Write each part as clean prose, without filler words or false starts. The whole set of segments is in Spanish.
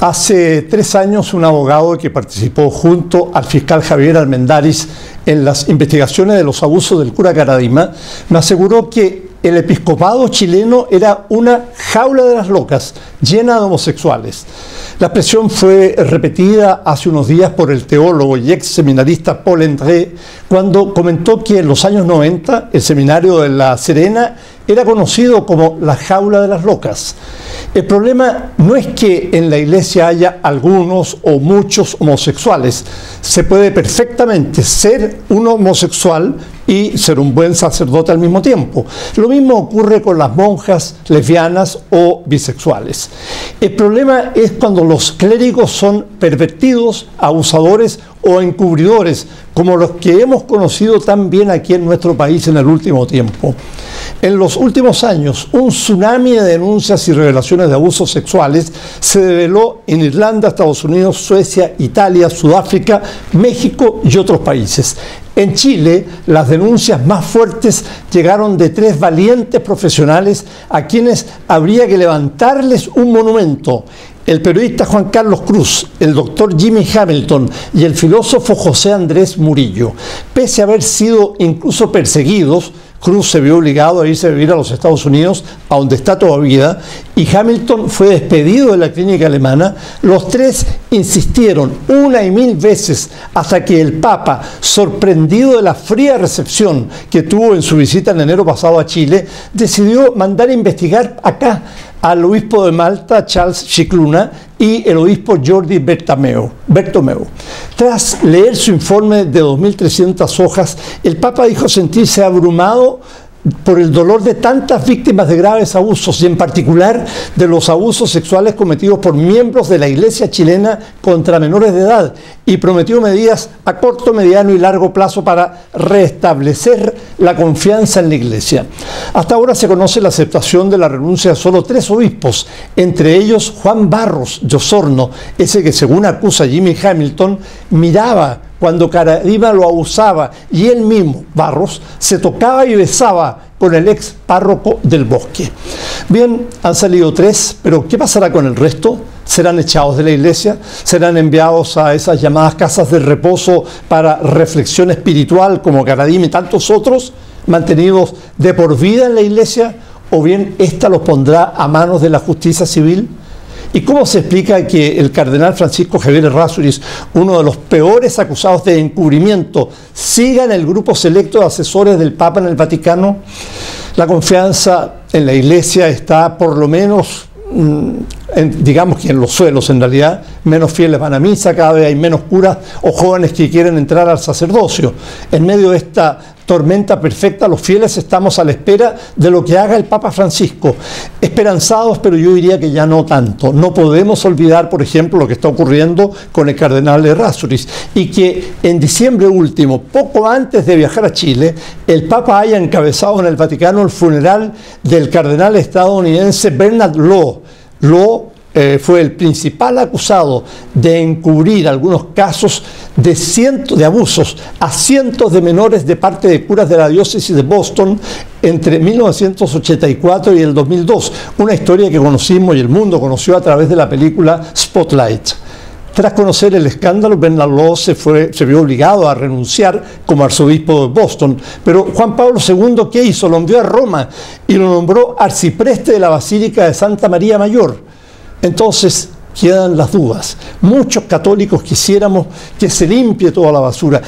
Hace 3 años, un abogado que participó junto al fiscal Javier Armendáriz en las investigaciones de los abusos del cura Caradima me aseguró que el episcopado chileno era una jaula de las locas, llena de homosexuales. La expresión fue repetida hace unos días por el teólogo y ex seminarista Paul André, cuando comentó que en los años 90 el seminario de La Serena era conocido como la jaula de las locas. El problema no es que en la iglesia haya algunos o muchos homosexuales. Se puede perfectamente ser un homosexual y ser un buen sacerdote al mismo tiempo. Lo mismo ocurre con las monjas lesbianas o bisexuales. El problema es cuando los clérigos son pervertidos, abusadores o encubridores, como los que hemos conocido tan bien aquí en nuestro país en el último tiempo. En los últimos años, un tsunami de denuncias y revelaciones de abusos sexuales se develó en Irlanda, Estados Unidos, Suecia, Italia, Sudáfrica, México y otros países. En Chile, las denuncias más fuertes llegaron de 3 valientes profesionales a quienes habría que levantarles un monumento: el periodista Juan Carlos Cruz, el doctor Jimmy Hamilton y el filósofo José Andrés Murillo. Pese a haber sido incluso perseguidos, Cruz se vio obligado a irse a vivir a los Estados Unidos, a donde está todavía, y Hamilton fue despedido de la clínica alemana. Los 3 insistieron una y mil veces hasta que el Papa, sorprendido de la fría recepción que tuvo en su visita en enero pasado a Chile, decidió mandar a investigar acá al obispo de Malta, Charles Scicluna, y el obispo Jordi Bertomeu. Tras leer su informe de 2.300 hojas, el Papa dijo sentirse abrumado por el dolor de tantas víctimas de graves abusos y en particular de los abusos sexuales cometidos por miembros de la Iglesia chilena contra menores de edad, y prometió medidas a corto, mediano y largo plazo para restablecer la confianza en la Iglesia. Hasta ahora se conoce la aceptación de la renuncia de solo 3 obispos, entre ellos Juan Barros de Osorno, ese que según acusa Jimmy Hamilton miraba cuando Caradima lo abusaba y él mismo, Barros, se tocaba y besaba con el ex párroco del Bosque. Bien, han salido 3, pero ¿qué pasará con el resto? ¿Serán echados de la iglesia? ¿Serán enviados a esas llamadas casas de reposo para reflexión espiritual como Caradima y tantos otros, mantenidos de por vida en la iglesia? ¿O bien ésta los pondrá a manos de la justicia civil? ¿Y cómo se explica que el cardenal Francisco Javier Errázuriz, uno de los peores acusados de encubrimiento, siga en el grupo selecto de asesores del Papa en el Vaticano? La confianza en la Iglesia está por lo menos, digamos que en los suelos en realidad. Menos fieles van a misa, cada vez hay menos curas o jóvenes que quieren entrar al sacerdocio. En medio de esta tormenta perfecta, los fieles estamos a la espera de lo que haga el Papa Francisco, esperanzados, pero yo diría que ya no tanto. No podemos olvidar, por ejemplo, lo que está ocurriendo con el cardenal Errázuriz, y que en diciembre último, poco antes de viajar a Chile, el Papa haya encabezado en el Vaticano el funeral del cardenal estadounidense Bernard Law. Fue el principal acusado de encubrir algunos casos de abusos a cientos de menores de parte de curas de la diócesis de Boston entre 1984 y el 2002, una historia que conocimos y el mundo conoció a través de la película Spotlight. Tras conocer el escándalo, Bernard Law se vio obligado a renunciar como arzobispo de Boston, pero Juan Pablo II, ¿qué hizo? Lo envió a Roma y lo nombró arcipreste de la Basílica de Santa María Mayor. Entonces quedan las dudas. Muchos católicos quisiéramos que se limpie toda la basura,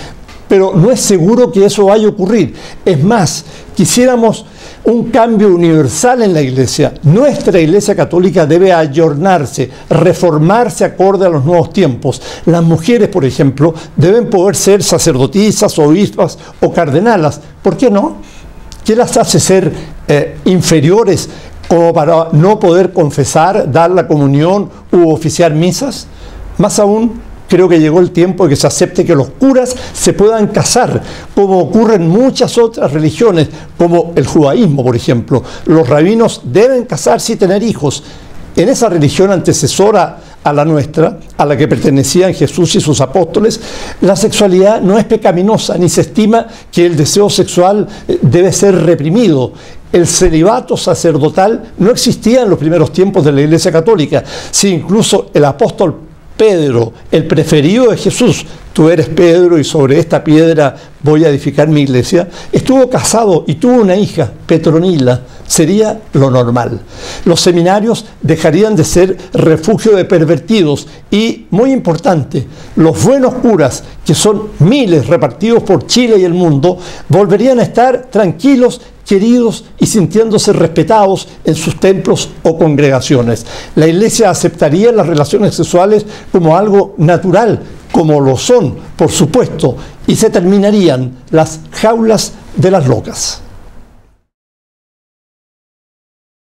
pero no es seguro que eso vaya a ocurrir. Es más, quisiéramos un cambio universal en la Iglesia. Nuestra Iglesia católica debe ayornarse, reformarse acorde a los nuevos tiempos. Las mujeres, por ejemplo, deben poder ser sacerdotisas, obispas o cardenalas. ¿Por qué no? ¿Qué las hace ser inferiores como para no poder confesar, dar la comunión u oficiar misas? Más aún, creo que llegó el tiempo de que se acepte que los curas se puedan casar, como ocurre en muchas otras religiones, como el judaísmo, por ejemplo. Los rabinos deben casarse y tener hijos. En esa religión antecesora a la nuestra, a la que pertenecían Jesús y sus apóstoles, la sexualidad no es pecaminosa, ni se estima que el deseo sexual debe ser reprimido. El celibato sacerdotal no existía en los primeros tiempos de la Iglesia Católica. Si incluso el apóstol Pedro, el preferido de Jesús, tú eres Pedro y sobre esta piedra voy a edificar mi iglesia, estuvo casado y tuvo una hija, Petronila, sería lo normal. Los seminarios dejarían de ser refugio de pervertidos y, muy importante, los buenos curas, que son miles repartidos por Chile y el mundo, volverían a estar tranquilos, queridos y sintiéndose respetados en sus templos o congregaciones. La Iglesia aceptaría las relaciones sexuales como algo natural, como lo son, por supuesto, y se terminarían las jaulas de las locas.